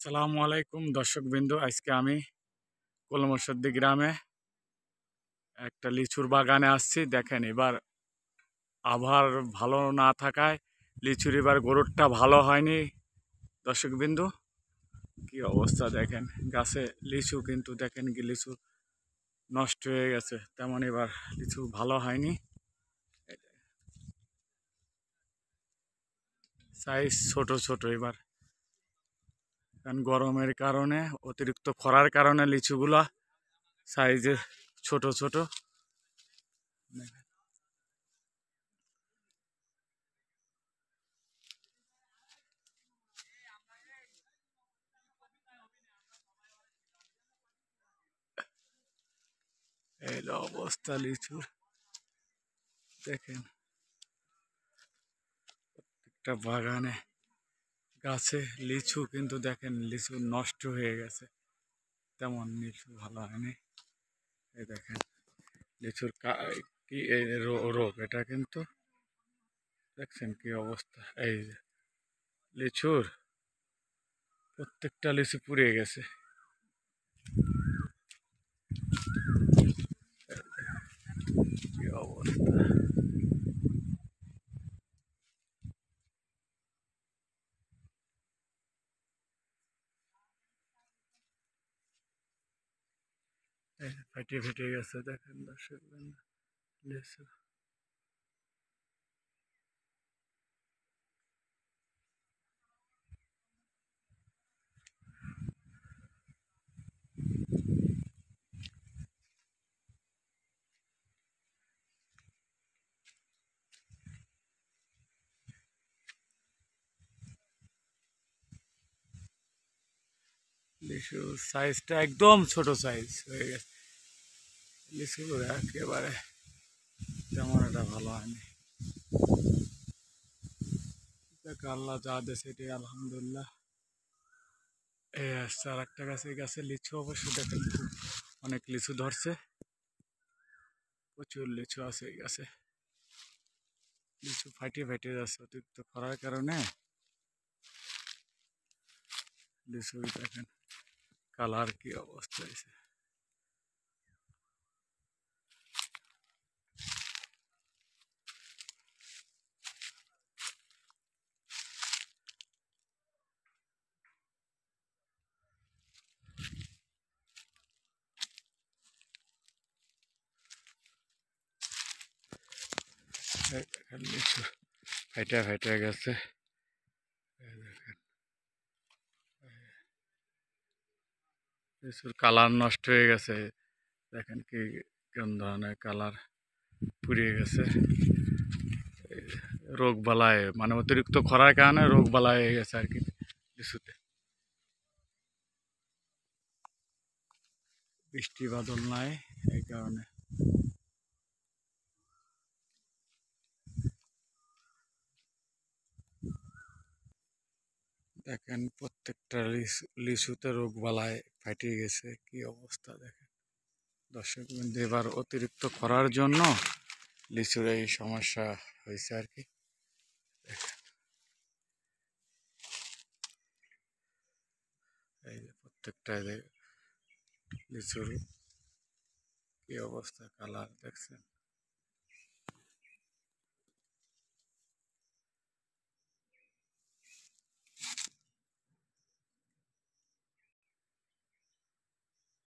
আসসালামু আলাইকুম দর্শকবৃন্দ। আজকে আমি কলমসদ্দি গ্রামে একটা লিচুর বাগানে আসছি। দেখেন, এবার আবহাওয়ার ভালো না থাকায় লিচুর এবার গ্রোথটা ভালো হয়নি। দর্শকবৃন্দ, কি অবস্থা দেখেন, গাছে লিচু কিন্তু দেখেন কি লিচু নষ্ট হয়ে গেছে, তেমন এবার লিচু ভালো হয়নি। সাইজ ছোট ছোট এবার, কারণ গরমের কারণে, অতিরিক্ত খরার কারণে লিচুগুলা সাইজে ছোট ছোট। এই অবস্থা লিচুর, দেখেন একটা বাগানে গাছে লিচু কিন্তু দেখেন লিচু নষ্ট হয়ে গেছে, তেমন লিচু ভালো হয়নি। এই দেখেন লিচুর কি এই রোগ এটা, কিন্তু দেখছেন কি অবস্থা। এই যে লিচুর প্রত্যেকটা লিচু পুড়ে গেছে। কি অবস্থা। ফেটে ফেটে গেছে দেখেন দর্শক, লিচু। লিচু সাইজটা একদম ছোট সাইজ হয়ে গেছে। লিচু একেবারে তেমন একটা ভালো হয়নি। দেখ, আল্লাহ যা দেশে এটাই আলহামদুলিল্লাহ। এই আসছে আর একটা গাছে, এই গাছে লিচু অবশ্য দেখেন খুব অনেক লিচু ধরছে, প্রচুর লিচু আছে এই গাছে। লিচু ফাটিয়ে ফাটিয়ে যাচ্ছে অতিরিক্ত খরার কারণে। লিচু দেখেন কালার কি অবস্থা হয়েছে। এই দেখেন লিচু ফাইটা ফাইটা গেছে। এই দেখেন লিচুর কালার নষ্ট হয়ে গেছে। দেখেন কি কোন ধরনের কালার পুড়িয়ে গেছে। রোগ বালায় মানে অতিরিক্ত খরার কারণে রোগ বালায় হয়ে গেছে আর কি লিচুতে। বৃষ্টি বাদল নাই এই কারণে। দেখেন প্রত্যেকটা লিচুতে রোগ বালায় ফাটিয়ে গেছে, কি অবস্থা দেখেন দর্শক বিন্দু। এবার অতিরিক্ত খরার জন্য লিচুর এই সমস্যা হয়েছে আর কি। এই যে প্রত্যেকটা লিচুর কি অবস্থা, কালার দেখছেন।